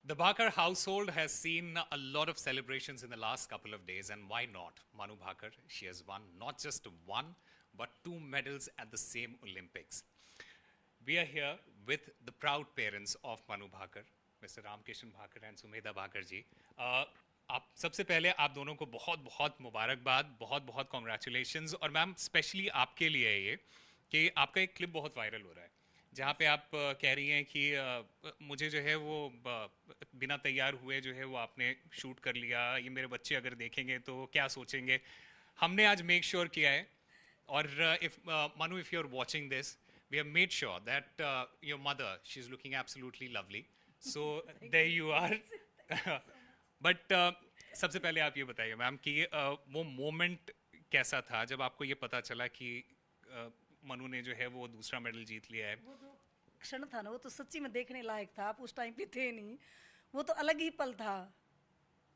The Bhaker household has seen a lot of celebrations in the last couple of days, and why not? Manu Bhaker, she has won not just one, but two medals at the same Olympics. We are here with the proud parents of Manu Bhaker, Mr. Ramkishan Bhaker and Sumedha Bhaker ji. आप सबसे पहले आप दोनों को बहुत बहुत मुबारकबाद, बहुत बहुत कॉन्ग्रेचुलेशंस। और मैम स्पेशली आपके लिए है ये कि आपका एक क्लिप बहुत वायरल हो रहा है जहाँ पे आप कह रही हैं कि मुझे जो है वो बिना तैयार हुए जो है वो आपने शूट कर लिया, ये मेरे बच्चे अगर देखेंगे तो क्या सोचेंगे। हमने आज मेक श्योर किया है, और if Manu, if you're watching this, we have made sure that your mother, she's looking absolutely lovely. So there you are. But सबसे पहले आप ये बताइए मैम कि वो मोमेंट कैसा था जब आपको ये पता चला कि मनु ने जो है वो दूसरा मेडल जीत लिया है। वो जो क्षण था ना, वो तो सच्ची में देखने लायक था। आप उस टाइम पे थे नहीं, वो तो अलग ही पल था।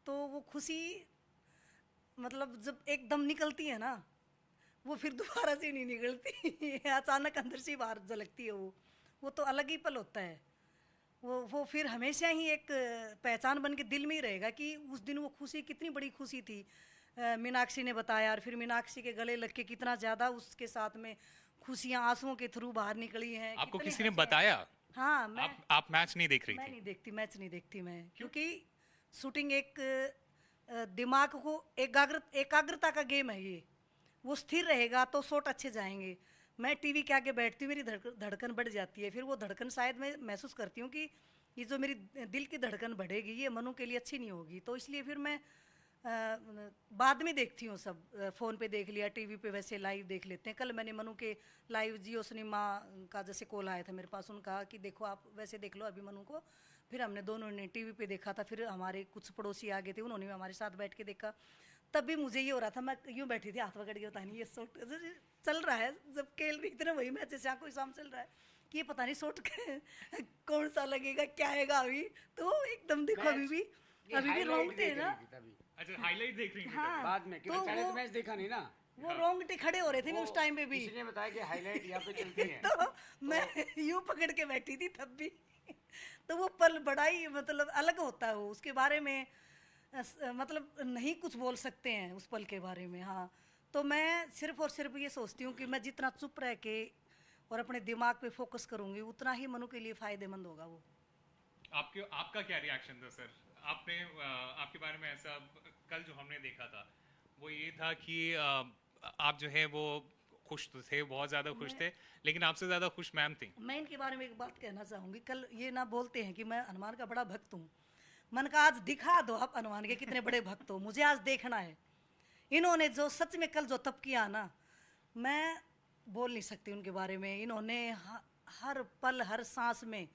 तो वो खुशी मतलब जब एकदम निकलती है ना, वो फिर दोबारा से नहीं निकलती। अचानक अंदर से बाहर झलकती है वो तो अलग ही पल होता है। वो फिर हमेशा ही एक पहचान बन के दिल में ही रहेगा कि उस दिन वो खुशी कितनी बड़ी खुशी थी। मीनाक्षी ने बताया, और फिर मीनाक्षी के गले लग के कितना ज़्यादा उसके साथ में खुशियाँ आंसुओं के थ्रू बाहर निकली हैं। आपको किसी ने बताया? हाँ, मैं आप मैच नहीं देख रही मैं थी? नहीं देखती, मैच नहीं देखती मैं, क्योंकि शूटिंग एक दिमाग को एकाग्रता का गेम है ये। वो स्थिर रहेगा तो शॉट अच्छे जाएंगे। मैं टीवी के आगे बैठती हूँ, मेरी धड़कन बढ़ जाती है। फिर वो धड़कन शायद मैं महसूस करती हूँ कि ये जो मेरी दिल की धड़कन बढ़ेगी ये मनु के लिए अच्छी नहीं होगी। तो इसलिए फिर मैं बाद में देखती हूँ। सब फ़ोन पे देख लिया, टीवी पे वैसे लाइव देख लेते हैं। कल मैंने मनु के लाइव जियो सिनेमा का जैसे कॉल आया था मेरे पास, उनका कि देखो आप वैसे देख लो अभी मनु को। फिर हमने दोनों ने टीवी पे देखा था। फिर हमारे कुछ पड़ोसी आ गए थे, उन्होंने भी हमारे साथ बैठ के देखा। तब भी मुझे ये हो रहा था, मैं यूँ बैठी थी हाथ पकड़ के, पता नहीं ये शॉट चल रहा है। जब खेल रही थी ना वही मैच जैसे आंखों के सामने चल रहा है कि ये पता नहीं शॉट कौन सा लगेगा, क्या आएगा अभी। तो एकदम देखो अभी भी रोंगटे हैं ना। अच्छा, हाईलाइट देख रही थी? हाँ, बाद में क्योंकि पहले तो मैच देखा नहीं ना। वो रोंगटे खड़े हो रहे थे मैं उस टाइम पे भी। किसी ने बताया कि हाईलाइट यहाँ पे चलती है। तो मैं यूं पकड़ के बैठी थी तब भी। तो वो पल बड़ा ही मतलब अलग होता है। वो उसके बारे में मतलब नहीं कुछ बोल सकते हैं उस पल के बारे में। हाँ, तो मैं सिर्फ और सिर्फ ये सोचती हूँ कि मैं जितना चुप रह के और अपने दिमाग पे फोकस करूँगी उतना ही मनु के लिए फ़ायदेमंद होगा वो। आपका क्या रिएक्शन था सर? आपने आपके बारे में ऐसा कल जो हमने देखा था वो ये था कि आप जो है वो खुश तो थे, बहुत ज़्यादा खुश थे, लेकिन आपसे ज़्यादा खुश मैम थी। मैं इनके बारे में एक बात कहना चाहूँगी। कल ये ना बोलते हैं कि मैं हनुमान का बड़ा भक्त हूँ। मन का आज दिखा दो आप हनुमान के कितने बड़े भक्त हो, मुझे आज देखना है। इन्होंने जो सच में कल जो तप किया ना, मैं बोल नहीं सकती उनके बारे में। इन्होंने हर पल हर सांस में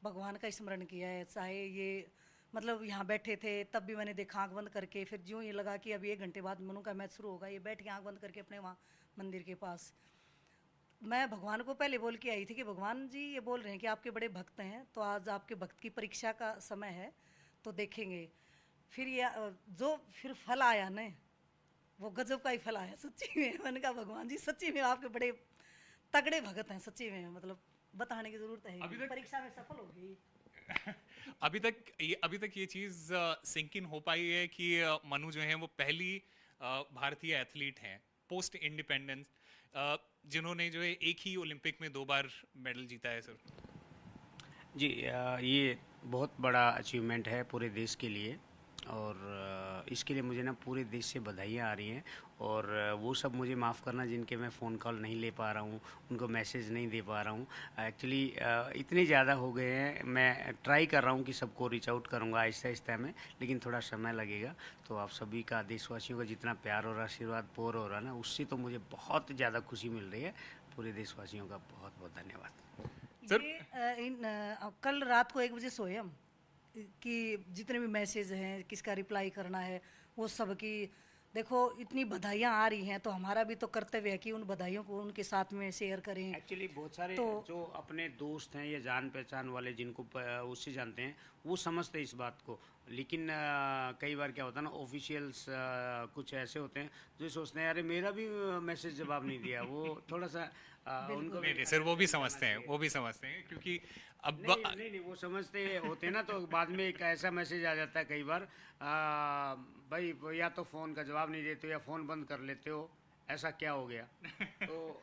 भगवान का स्मरण किया है। चाहे ये मतलब यहाँ बैठे थे तब भी मैंने देखा आँख बंद करके। फिर जो ये लगा कि अभी 1 घंटे बाद मनु का मैच शुरू होगा, ये बैठ के आँख बंद करके अपने वहाँ मंदिर के पास। मैं भगवान को पहले बोल के आई थी कि भगवान जी ये बोल रहे हैं कि आपके बड़े भक्त हैं, तो आज आपके भक्त की परीक्षा का समय है, तो देखेंगे। फिर ये जो फिर फल आया ना, वो गजब का ही फल आया सच्ची में। मैंने कहा भगवान जी सच्ची में आपके बड़े तगड़े भगत हैं सच्ची में, मतलब बताने की जरूरत है। अभी तक परीक्षा में सफल हो गई। अभी तक ये चीज सिंक इन हो पाई है कि मनु जो है वो पहली भारतीय एथलीट हैं पोस्ट इंडिपेंडेंस जिन्होंने जो है एक ही ओलंपिक में 2 बार मेडल जीता है सर। जी, ये बहुत बड़ा अचीवमेंट है पूरे देश के लिए, और इसके लिए मुझे ना पूरे देश से बधाइयाँ आ रही हैं। और वो सब मुझे माफ़ करना जिनके मैं फ़ोन कॉल नहीं ले पा रहा हूँ, उनको मैसेज नहीं दे पा रहा हूँ। एक्चुअली इतने ज़्यादा हो गए हैं। मैं ट्राई कर रहा हूँ कि सबको रीच आउट करूँगा आहिस्ता आहिस्ता में, लेकिन थोड़ा समय लगेगा। तो आप सभी का, देशवासियों का जितना प्यार और आशीर्वाद पोर हो रहा है ना, उससे तो मुझे बहुत ज़्यादा खुशी मिल रही है। पूरे देशवासियों का बहुत बहुत धन्यवाद सर। कल रात को 1 बजे सोए हम कि जितने भी मैसेज हैं किसका रिप्लाई करना है वो सब की देखो इतनी बधाइयाँ आ रही हैं तो हमारा भी तो कर्तव्य है कि उन बधाइयों को उनके साथ में शेयर करें। एक्चुअली बहुत सारे तो- जो अपने दोस्त हैं या जान पहचान वाले जिनको उससे जानते हैं वो समझते हैं इस बात को, लेकिन कई बार क्या होता है ना, ऑफिशियल्स कुछ ऐसे होते हैं जो सोचते हैं अरे मेरा भी मैसेज जवाब नहीं दिया, वो थोड़ा सा उनको नहीं नहीं सर, वो भी समझते हैं, वो भी समझते हैं, क्योंकि अब नहीं, वो समझते होते हैं ना, तो बाद में एक ऐसा मैसेज आ जाता है कई बार, भाई या तो फ़ोन का जवाब नहीं देते हो या फ़ोन बंद कर लेते हो, ऐसा क्या हो गया। तो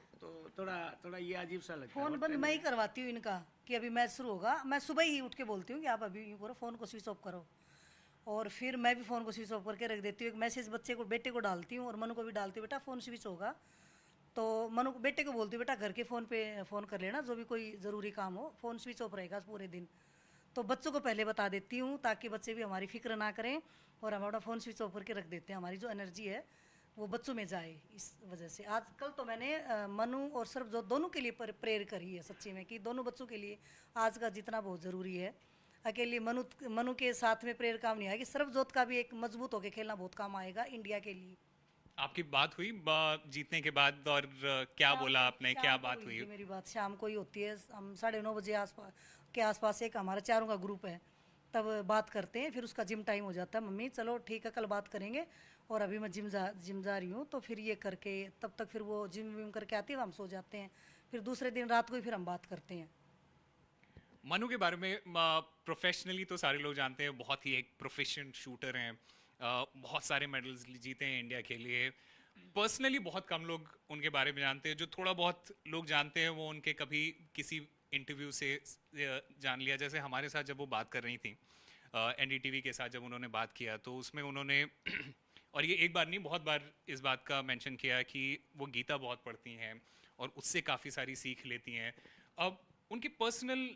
थोड़ा थोड़ा ये अजीब सा लगता है। फोन बंद मैं ही करवाती हूँ इनका कि अभी मैच शुरू होगा, मैं सुबह ही उठ के बोलती हूँ कि आप अभी यूँ करो, फ़ोन को स्विच ऑफ करो, और फिर मैं भी फ़ोन को स्विच ऑफ करके रख देती हूँ। एक मैसेज बच्चे को, बेटे को डालती हूँ और मनु को भी डालती हूँ, बेटा फ़ोन स्विच होगा, तो मनु को, बेटे को बोलती हूँ बेटा घर के फ़ोन पे फ़ोन कर लेना, जो भी कोई ज़रूरी काम हो, फ़ोन स्विच ऑफ रहेगा पूरे दिन। तो बच्चों को पहले बता देती हूँ ताकि बच्चे भी हमारी फिक्र ना करें और हमारा फ़ोन स्विच ऑफ करके रख देते हैं, हमारी जो एनर्जी है वो बच्चों में जाए। इस वजह से आजकल तो मैंने मनु और सर्वजोत दोनों के लिए प्रेयर करी है सच्ची में, कि दोनों बच्चों के लिए आज का जितना बहुत ज़रूरी है। अकेले मनु के साथ में प्रेयर काम नहीं आएगी, सर्वजोत का भी एक मजबूत होकर खेलना बहुत काम आएगा इंडिया के लिए। आपकी बात हुई जीतने के बाद, और क्या बोला आपने, क्या बात हुई? मेरी बात शाम को ही होती है, हम 9:30 बजे आसपास एक हमारा चारों का ग्रुप है, तब बात करते हैं, फिर उसका जिम टाइम हो जाता है, मम्मी चलो ठीक है कल बात करेंगे, और अभी मैं जिम जा रही हूँ, तो फिर ये करके तब तक फिर वो जिम विम करके आती है, हम सो जाते हैं, फिर दूसरे दिन रात को ही फिर हम बात करते हैं। मनु के बारे में प्रोफेशनली तो सारे लोग जानते हैं, बहुत ही एक प्रोफेशनल शूटर हैं, बहुत सारे मेडल्स जीते हैं इंडिया के लिए। पर्सनली बहुत कम लोग उनके बारे में जानते हैं, जो थोड़ा बहुत लोग जानते हैं वो उनके कभी किसी इंटरव्यू से जान लिया। जैसे हमारे साथ जब वो बात कर रही थी एनडीटीवी के साथ, जब उन्होंने बात किया तो उसमें उन्होंने और ये एक बार नहीं बहुत बार इस बात का मेंशन किया कि वो गीता बहुत पढ़ती हैं और उससे काफ़ी सारी सीख लेती हैं। अब उनकी पर्सनल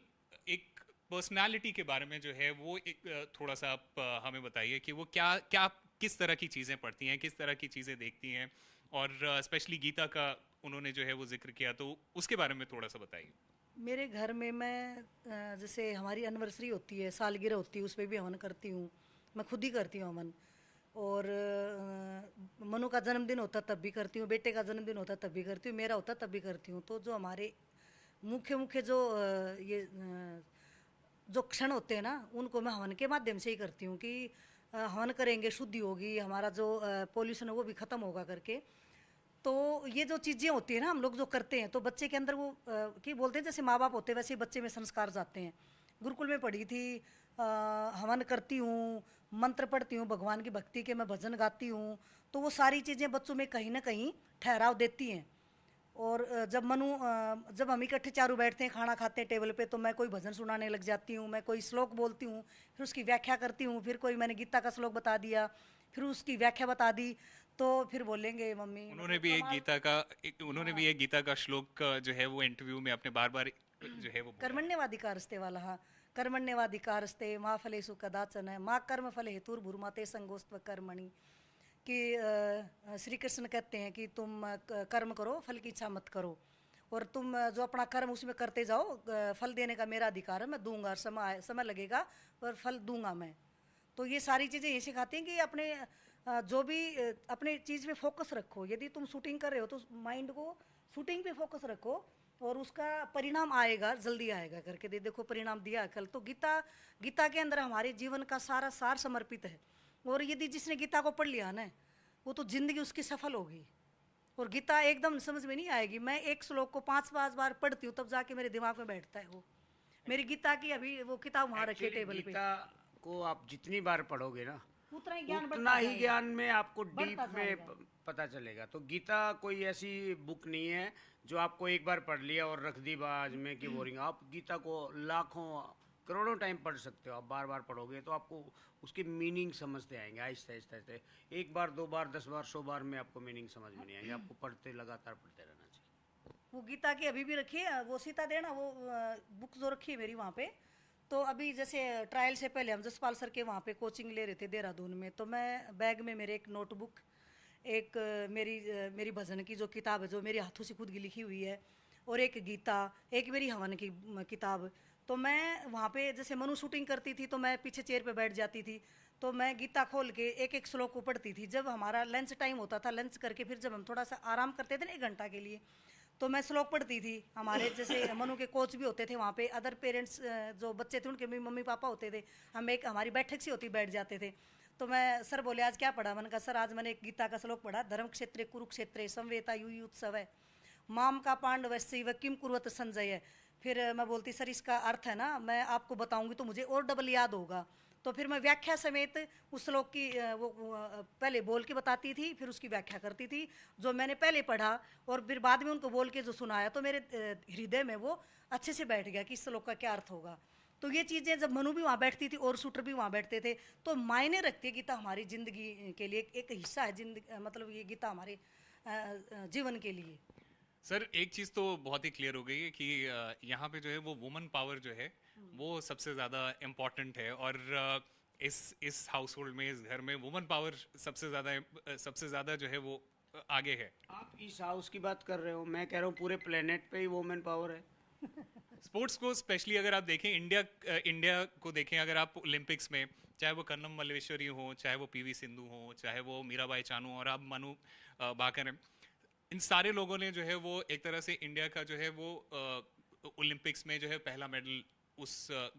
एक पर्सनालिटी के बारे में जो है वो एक थोड़ा सा आप हमें बताइए कि वो क्या क्या किस तरह की चीज़ें पढ़ती हैं, किस तरह की चीज़ें देखती हैं, और स्पेशली गीता का उन्होंने जो है वो जिक्र किया, तो उसके बारे में थोड़ा सा बताइए। मेरे घर में मैं जैसे हमारी एनिवर्सरी होती है, सालगिरह होती है, उस पर भी हवन करती हूँ, मैं खुद ही करती हूँ हवन, और मनु का जन्मदिन होता तब भी करती हूँ, बेटे का जन्मदिन होता तब भी करती हूँ, मेरा होता तब भी करती हूँ। तो जो हमारे मुख्य जो ये जो क्षण होते हैं ना, उनको मैं हवन के माध्यम से ही करती हूँ कि हवन करेंगे शुद्धि होगी, हमारा जो पोल्यूशन है वो भी ख़त्म होगा करके। तो ये जो चीज़ें होती है ना हम लोग जो करते हैं, तो बच्चे के अंदर वो कि बोलते हैं जैसे माँ बाप होते हैं वैसे ही बच्चे में संस्कार जाते हैं। गुरुकुल में पढ़ी थी, हवन करती हूँ, मंत्र पढ़ती हूँ, भगवान की भक्ति के मैं भजन गाती हूँ, तो वो सारी चीज़ें बच्चों में कहीं ना कहीं ठहराव देती हैं। और जब हम इकट्ठे चारों बैठते हैं, खाना खाते हैं टेबल पे, तो मैं कोई भजन सुनाने लग जाती हूँ, मैं कोई श्लोक बोलती हूँ, फिर उसकी व्याख्या करती हूँ, फिर कोई मैंने गीता का श्लोक बता दिया, फिर उसकी व्याख्या बता दी, तो फिर बोलेंगे मम्मी। उन्होंने भी एक गीता का श्लोक जो है वो इंटरव्यू में अपने बार बार जो है वो कर्मण्यवाधिकारस्ते वाला, हाँ, कर्मण्यवाधिकारस्ते माँ फलेषु कदाचन माँ कर्म फले हेतुर्भुर्मते संगोस्त्व कर्मणि, कि श्री कृष्ण कहते हैं कि तुम कर्म करो, फल की इच्छा मत करो, और तुम जो अपना कर्म उसमें करते जाओ, फल देने का मेरा अधिकार है, मैं दूंगा, समय लगेगा पर फल दूंगा मैं। तो ये सारी चीज़ें ये सिखाती हैं कि अपने जो भी अपने चीज़ पे फोकस रखो। यदि तुम शूटिंग कर रहे हो तो माइंड को शूटिंग पे फोकस रखो और उसका परिणाम आएगा, जल्दी आएगा करके देखो परिणाम दिया कल। तो गीता के अंदर हमारे जीवन का सारा सार समर्पित है, और यदि जिसने गीता को पढ़ लिया ना, वो तो जिंदगी उसकी सफल होगी। और गीता एकदम समझ में नहीं आएगी, मैं एक श्लोक को 5-5 बार पढ़ती हूँ तब जाके मेरे दिमाग में बैठता है वो। मेरी गीता की अभी वो किताब वहाँ रखी है टेबल पे। गीता को आप जितनी बार पढ़ोगे ना, उतना ही ज्ञान में आपको डीप में पता चलेगा। तो गीता कोई ऐसी बुक नहीं है जो आपको एक बार पढ़ लिया और रख दी बाज में कि बोरिंग। आप गीता को लाखों करोड़ों टाइम पढ़ सकते हो। आप बार बार पढ़ोगे तो आपको उसके मीनिंग समझते आएंगे, आहिस्ते आहिस्ते आहिस्ते। एक बार, 2 बार, 10 बार, 100 बार में आपको मीनिंग समझ में नहीं आएंगे। आपको पढ़ते, लगातार पढ़ते रहना चाहिए। वो गीता की अभी भी रखी है, वो सीता देना, वो बुक जो रखी है मेरी वहाँ पे। तो अभी जैसे ट्रायल से पहले हम जसपाल सर के वहाँ पे कोचिंग ले रहे थे देहरादून में, तो मैं बैग में मेरे एक नोटबुक, एक मेरी भजन की जो किताब है जो मेरे हाथों से खुद की लिखी हुई है, और एक गीता, एक मेरी हवन की किताब, तो मैं वहाँ पे जैसे मनु शूटिंग करती थी तो मैं पीछे चेयर पे बैठ जाती थी, तो मैं गीता खोल के एक एक श्लोक को पढ़ती थी। जब हमारा लंच टाइम होता था, लंच करके फिर जब हम थोड़ा सा आराम करते थे ना 1 घंटा के लिए, तो मैं श्लोक पढ़ती थी। हमारे जैसे मनु के कोच भी होते थे वहाँ पे, अदर पेरेंट्स जो बच्चे थे उनके भी मम्मी पापा होते थे, हम एक हमारी बैठक सी होती, बैठ जाते थे। तो मैं सर बोले आज क्या पढ़ा, मैंने कहा सर आज मैंने एक गीता का श्लोक पढ़ा, धर्म क्षेत्रे कुरुक्षेत्रे संवेता युय उत्सव है, माम का पांडवस्य किम कुर्वत संजय। फिर मैं बोलती सर इसका अर्थ है ना, मैं आपको बताऊंगी तो मुझे और डबल याद होगा। तो फिर मैं व्याख्या समेत उस श्लोक की पहले बोल के बताती थी, फिर उसकी व्याख्या करती थी जो मैंने पहले पढ़ा, और फिर बाद में उनको बोल के जो सुनाया तो मेरे हृदय में वो अच्छे से बैठ गया कि इस श्लोक का क्या अर्थ होगा। तो ये चीज़ें जब मनु भी वहाँ बैठती थी और शूटर भी वहाँ बैठते थे तो मायने रखती है। गीता हमारी ज़िंदगी के लिए एक हिस्सा है, जिंदगी मतलब ये गीता हमारे जीवन के लिए। सर एक चीज तो बहुत ही क्लियर हो गई है कि यहाँ पे जो है वो वुमन पावर जो है वो सबसे ज्यादा इम्पोर्टेंट है, और इस हाउस होल्ड में, इस घर में वुमन पावर सबसे ज्यादा जो है वो आगे है। आप इस हाउस की बात कर रहे हो, मैं कह रहा हूँ पूरे प्लेनेट पे ही वुमेन पावर है। स्पोर्ट्स को स्पेशली अगर आप देखें, इंडिया को देखें, अगर आप ओलंपिक्स में, चाहे वो कन्नम मल्लेश्वरी हो, चाहे वो पीवी सिंधु हो, चाहे वो मीराबाई चानू और अब मनु भाकर हैं, इन सारे लोगों ने जो है वो एक तरह से इंडिया का जो है वो ओलंपिक्स में जो है पहला मेडल, उस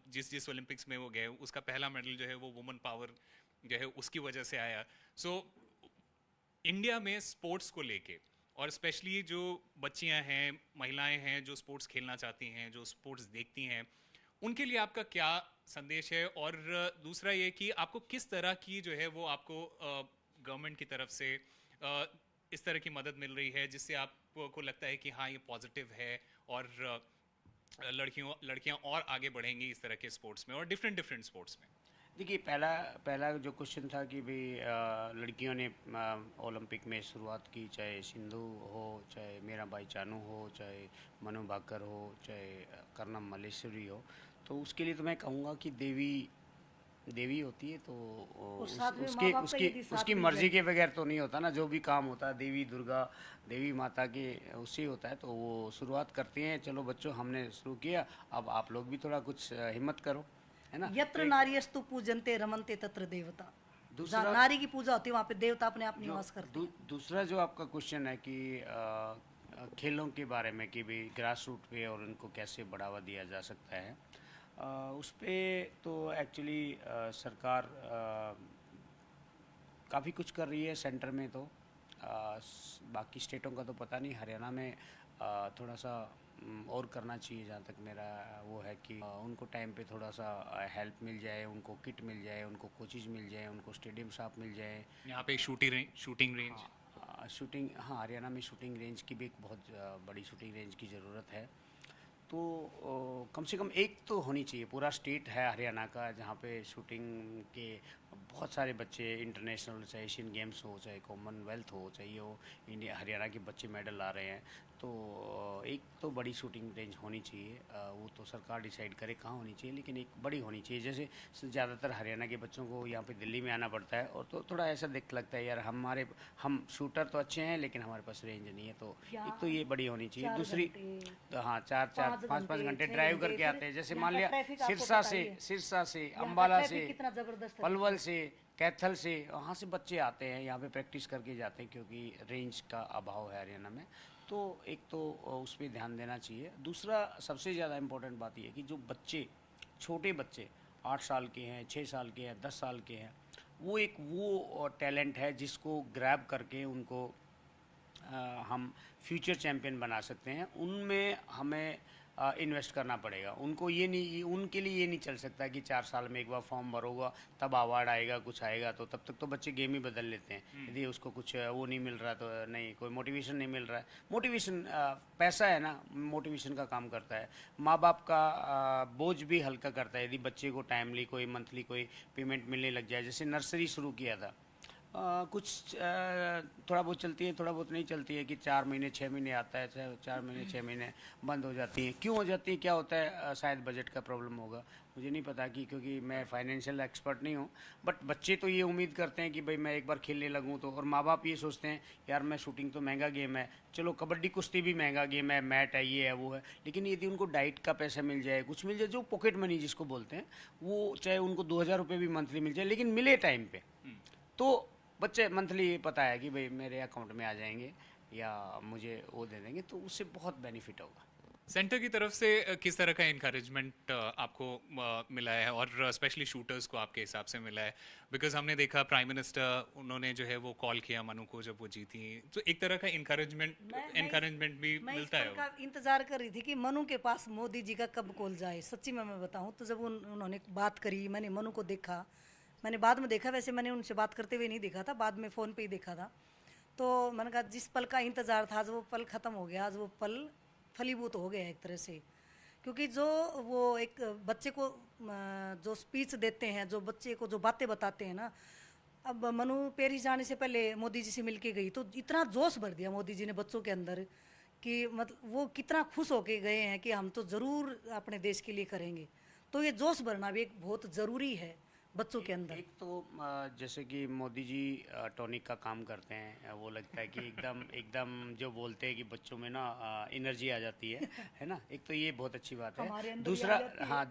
जिस ओलंपिक्स में वो गए उसका पहला मेडल जो है वो वुमन पावर जो है उसकी वजह से आया। सो इंडिया में स्पोर्ट्स को लेके, और स्पेशली जो बच्चियां हैं, महिलाएं हैं जो स्पोर्ट्स खेलना चाहती हैं, जो स्पोर्ट्स देखती हैं, उनके लिए आपका क्या संदेश है? और दूसरा ये कि आपको किस तरह की जो है वो आपको गवर्नमेंट की तरफ से इस तरह की मदद मिल रही है जिससे आपको लगता है कि हाँ ये पॉजिटिव है और लड़कियां और आगे बढ़ेंगी इस तरह के स्पोर्ट्स में और डिफरेंट स्पोर्ट्स में? देखिए, पहला जो क्वेश्चन था कि भाई लड़कियों ने ओलंपिक में शुरुआत की, चाहे सिंधु हो, चाहे मीराबाई चानू हो, चाहे मनु भाकर हो, चाहे कर्णम मल्लेश्वरी हो, तो उसके लिए तो मैं कहूँगा कि देवी होती है तो उसकी मर्जी के बगैर तो नहीं होता ना। जो भी काम होता है देवी दुर्गा, देवी माता के उससे होता है, तो वो शुरुआत करती हैं, चलो बच्चों हमने शुरू किया, अब आप लोग भी थोड़ा कुछ हिम्मत करो, है ना। यत्र नार्यस्तु पूजन्ते रमन्ते तत्र देवता। दूसरा नारी की पूजा होती है वहाँ पे देवता अपने आप निवास करते हैं। दूसरा जो आपका क्वेश्चन है कि खेलों के बारे में कि भाई ग्रास रूट पे और उनको कैसे बढ़ावा दिया जा सकता है, उस पर तो एक्चुअली सरकार काफ़ी कुछ कर रही है सेंटर में। तो बाकी स्टेटों का तो पता नहीं, हरियाणा में थोड़ा सा और करना चाहिए, जहाँ तक मेरा वो है कि उनको टाइम पे थोड़ा सा हेल्प मिल जाए, उनको किट मिल जाए, उनको कोचिज मिल जाए, उनको स्टेडियम साफ मिल जाए। यहाँ पे शूटिंग रेंज, हाँ, हरियाणा में शूटिंग रेंज की भी एक बहुत बड़ी शूटिंग रेंज की ज़रूरत है। तो कम से कम एक तो होनी चाहिए। पूरा स्टेट है हरियाणा का जहाँ पे शूटिंग के बहुत सारे बच्चे, इंटरनेशनल, चाहे एशियन गेम्स हो, चाहे कॉमनवेल्थ हो, चाहे वो इंडिया हरियाणा के बच्चे मेडल ला रहे हैं। तो एक तो बड़ी शूटिंग रेंज होनी चाहिए, वो तो सरकार डिसाइड करे कहाँ होनी चाहिए, लेकिन एक बड़ी होनी चाहिए। जैसे ज़्यादातर हरियाणा के बच्चों को यहाँ पे दिल्ली में आना पड़ता है, और तो थोड़ा ऐसा लगता है यार हम शूटर तो अच्छे हैं लेकिन हमारे पास रेंज नहीं है। तो एक तो ये बड़ी होनी चाहिए। दूसरी तो हाँ, 4-5 घंटे ड्राइव करके आते हैं। जैसे मान लिया सिरसा से अम्बाला से, पलवल से, कैथल से, वहाँ से बच्चे आते हैं यहाँ पे प्रैक्टिस करके जाते हैं, क्योंकि रेंज का अभाव है हरियाणा में। तो एक तो उस पर ध्यान देना चाहिए। दूसरा सबसे ज़्यादा इम्पोर्टेंट बात यह है कि जो बच्चे, छोटे बच्चे 8 साल के हैं, 6 साल के हैं, 10 साल के हैं, वो टैलेंट है जिसको ग्रैब करके उनको हम फ्यूचर चैम्पियन बना सकते हैं। उनमें हमें इन्वेस्ट करना पड़ेगा। उनको ये नहीं, उनके लिए ये नहीं चल सकता कि 4 साल में एक बार फॉर्म भरोगा तब अवार्ड आएगा, कुछ आएगा। तो तब तक तो बच्चे गेम ही बदल लेते हैं। यदि उसको कुछ वो नहीं मिल रहा तो नहीं, कोई मोटिवेशन नहीं मिल रहा है। मोटिवेशन पैसा है ना, मोटिवेशन का काम करता है। माँ बाप का बोझ भी हल्का करता है यदि बच्चे को टाइमली कोई मंथली कोई पेमेंट मिलने लग जाए। जैसे नर्सरी शुरू किया था, कुछ थोड़ा बहुत चलती है, थोड़ा बहुत नहीं चलती है, कि 4 महीने 6 महीने आता है, 4 महीने 6 महीने बंद हो जाती है। क्यों हो जाती है, क्या होता है? शायद बजट का प्रॉब्लम होगा, मुझे नहीं पता, कि क्योंकि मैं फाइनेंशियल एक्सपर्ट नहीं हूँ। बट बच्चे तो ये उम्मीद करते हैं कि भाई मैं एक बार खेलने लगूँ तो, और माँ बाप ये सोचते हैं यार मैं शूटिंग तो महंगा गेम है, चलो कबड्डी कुश्ती भी महंगा गेम है, मैट है, ये है वो है, लेकिन यदि उनको डाइट का पैसा मिल जाए, कुछ मिल जाए, जो पॉकेट मनी जिसको बोलते हैं, वो चाहे उनको 2,000 रुपये भी मंथली मिल जाए, लेकिन मिले टाइम पे, तो बच्चे मंथली पता है कि भाई मेरे अकाउंट में आ जाएंगे या मुझे वो दे देंगे, तो उससे बहुत बेनिफिट होगा। सेंटर की तरफ से किस तरह का इंकरेजमेंट आपको मिला है, और स्पेशली शूटर्स को आपके हिसाब से मिला है? बिकॉज हमने देखा प्राइम मिनिस्टर, उन्होंने जो है वो कॉल किया मनु को जब वो जीती, तो एक तरह का इंकरेजमेंट भी मैं इस मिलता पल है। का इंतजार कर रही थी कि मनु के पास मोदी जी का कब कॉल जाए। सच्ची में मैं बताऊं तो जब उन्होंने बात करी, मैंने मनु को देखा, मैंने बाद में देखा, वैसे मैंने उनसे बात करते हुए नहीं देखा था, बाद में फ़ोन पे ही देखा था। तो मैंने कहा जिस पल का इंतज़ार था, आज वो पल ख़त्म हो गया, आज वो पल फलीभूत हो गया एक तरह से। क्योंकि जो वो एक बच्चे को जो स्पीच देते हैं, जो बच्चे को जो बातें बताते हैं ना, अब मनु पेरिस जाने से पहले मोदी जी से मिल के गई तो इतना जोश भर दिया मोदी जी ने बच्चों के अंदर, कि मतलब वो कितना खुश होके गए हैं कि हम तो ज़रूर अपने देश के लिए करेंगे। तो ये जोश भरना भी एक बहुत ज़रूरी है बच्चों के अंदर। एक तो जैसे कि मोदी जी टॉनिक का काम करते हैं, वो लगता है कि एकदम एकदम जो बोलते हैं कि बच्चों में ना एनर्जी आ जाती है ना। एक तो ये बहुत अच्छी बात हमारे है। अंदर ही दूसरा, आ जाती है। हाँ,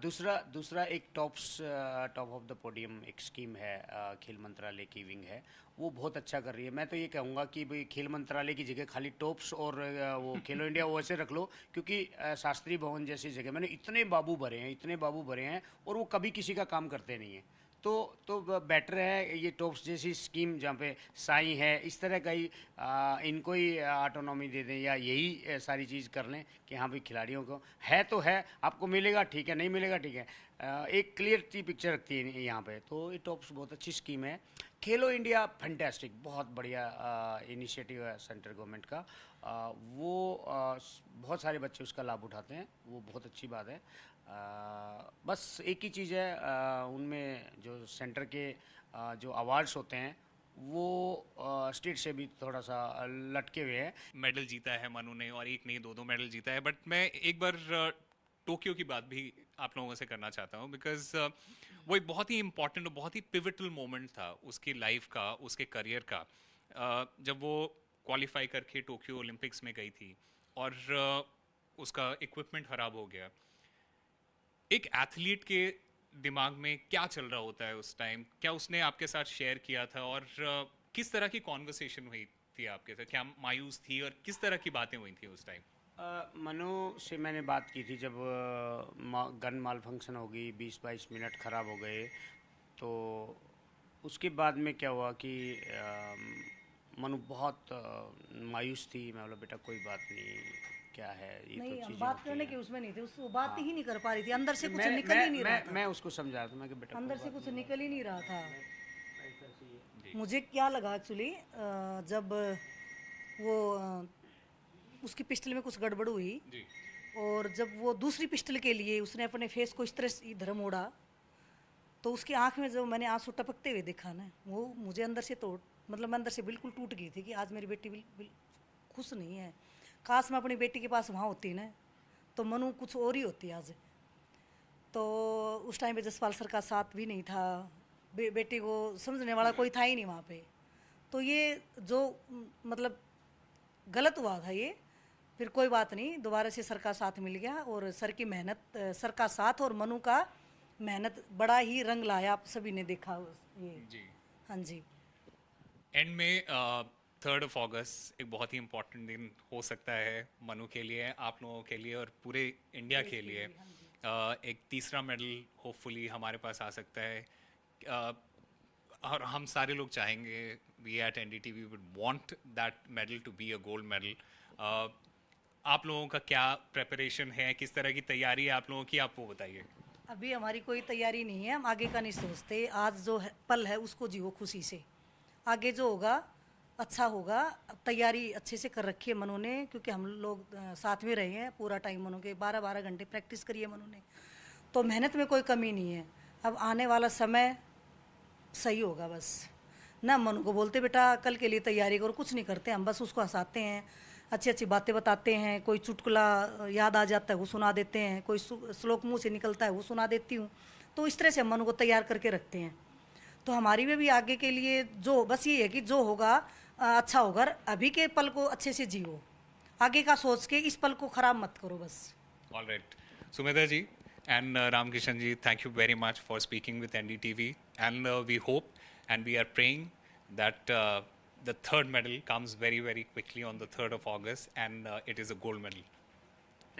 दूसरा एक टॉप ऑफ द पोडियम एक स्कीम है, खेल मंत्रालय की विंग है, वो बहुत अच्छा कर रही है। मैं तो ये कहूँगा कि भाई खेल मंत्रालय की जगह खाली टॉप्स और वो खेलो इंडिया वो ऐसे रख लो, क्योंकि शास्त्री भवन जैसी जगह मैंने इतने बाबू भरे हैं और वो कभी किसी का काम करते नहीं हैं। तो बेटर है ये टॉप्स जैसी स्कीम, जहाँ पे साई है, इस तरह का ही इनको ही ऑटोनॉमी दे दें, या यही सारी चीज़ कर लें कि हाँ भाई खिलाड़ियों को है तो है, आपको मिलेगा ठीक है, नहीं मिलेगा ठीक है। एक क्लियर सी पिक्चर रखती है यहाँ पे, तो ये टॉप्स बहुत अच्छी स्कीम है। खेलो इंडिया फैंटास्टिक, बहुत बढ़िया इनिशिएटिव है सेंट्रल गवर्नमेंट का। बहुत सारे बच्चे उसका लाभ उठाते हैं, वो बहुत अच्छी बात है। बस एक ही चीज़ है, उनमें जो सेंटर के जो अवार्ड्स होते हैं वो स्टेट से भी थोड़ा सा लटके हुए हैं। मेडल जीता है मनु ने, और एक नहीं 2 मेडल जीता है। बट मैं एक बार टोक्यो की बात भी आप लोगों से करना चाहता हूँ, बिकॉज वो एक बहुत ही इंपॉर्टेंट और बहुत ही पिवटल मोमेंट था उसकी लाइफ का, उसके करियर का, जब वो क्वालिफाई करके टोक्यो ओलंपिक्स में गई थी और उसका इक्विपमेंट खराब हो गया। एक एथलीट के दिमाग में क्या चल रहा होता है उस टाइम? क्या उसने आपके साथ शेयर किया था, और किस तरह की कॉन्वर्सेशन हुई थी आपके साथ? क्या मायूस थी, और किस तरह की बातें हुई थी उस टाइम? मनु से मैंने बात की थी जब गन माल फंक्शन हो गई, 20-22 मिनट ख़राब हो गए, तो उसके बाद में क्या हुआ कि मनु बहुत मायूस थी। मैं बोला बेटा कोई बात नहीं, क्या है, ये नहीं, तो हम चीज़ें बात होती करने हैं। की उसमें नहीं थे, उसको बात ही नहीं कर पा रही थी, अंदर से कुछ मैं निकल ही नहीं रहा था। मैं उसको समझा रहा था, मैं कि बेटा अंदर से कुछ निकल ही नहीं रहा था। जी मुझे क्या लगा एक्चुअली, जब वो उसकी पिस्टल में कुछ गड़बड़ हुई, जी और जब वो दूसरी पिस्टल के लिए उसने अपने फेस को इस तरह से इधर मोड़ा, तो उसकी आंख में जब मैंने आंसू टपकते हुए देखा ना, वो मुझे अंदर से तो मतलब मैं अंदर से बिल्कुल टूट गई थी कि आज मेरी बेटी बिल्कुल खुश नहीं है। काश मैं अपनी बेटी के पास वहाँ होती ना, तो मनु कुछ और ही होती आज। तो उस टाइम पे जसपाल सर का साथ भी नहीं था, बेटी को समझने वाला कोई था ही नहीं वहाँ पे। तो ये जो मतलब गलत हुआ था ये, फिर कोई बात नहीं, दोबारा से सर का साथ मिल गया, और सर की मेहनत, सर का साथ और मनु का मेहनत बड़ा ही रंग लाया, आप सभी ने देखा ये। जी। हाँ जी। एंड में 3 अगस्त एक बहुत ही इम्पोर्टेंट दिन हो सकता है मनु के लिए, आप लोगों के लिए, और पूरे इंडिया के लिए। एक तीसरा मेडल होपफुली हमारे पास आ सकता है, और हम सारे लोग चाहेंगे, we at NDTV would want that medal to be a gold medal. आप लोगों का क्या प्रेपरेशन है, किस तरह की तैयारी है आप लोगों की, आप वो बताइए। अभी हमारी कोई तैयारी नहीं है, हम आगे का नहीं सोचते, आज जो पल है उसको जियो खुशी से, आगे जो होगा अच्छा होगा। तैयारी अच्छे से कर रखी है मनु ने, क्योंकि हम लोग साथ में रहे हैं पूरा टाइम, मनु के 12-12 घंटे प्रैक्टिस करी है मनु ने, तो मेहनत में कोई कमी नहीं है। अब आने वाला समय सही होगा, बस ना मनु को बोलते बेटा कल के लिए तैयारी करो, कुछ नहीं करते हम, बस उसको हंसाते हैं, अच्छी अच्छी बातें बताते हैं, कोई चुटकुला याद आ जाता है वो सुना देते हैं, कोई श्लोक मुंह से निकलता है वो सुना देती हूँ। तो इस तरह से हम मनु को तैयार करके रखते हैं। तो हमारी में भी आगे के लिए जो बस ये है कि जो होगा अच्छा होगा, अभी के पल को अच्छे से जियो, आगे का सोच के इस पल को खराब मत करो बस। All right. Sumedha ji and Ramkishan ji, thank you very much for speaking with NDTV. And we hope and we are praying that the third medal comes very, very quickly on the 3rd of August and it is a gold medal.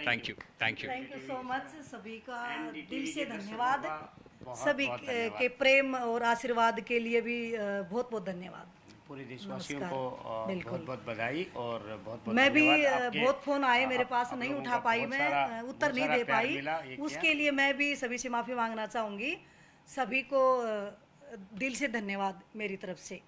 Thank you. Thank you. Thank you so much, सभी का NDTV दिल से के दर्शकों धन्यवाद, का बहुत सभी बहुत धन्यवाद। के प्रेम और आशीर्वाद के लिए भी बहुत बहुत धन्यवाद। पूरे देशवासियों नमस्कार। को बिल्कुल। बहुत बहुत बधाई और बहुत बहुत मैं भी धन्यवाद। आपके- बहुत फोन आए मेरे पास, आप नहीं लोगों उठा का पाई बहुत मैं, सारा- उत्तर बहुत नहीं सारा दे प्यार पाई, मिला, ये उसके किया। लिए मैं भी सभी से माफ़ी मांगना चाहूँगी। सभी को दिल से धन्यवाद मेरी तरफ से।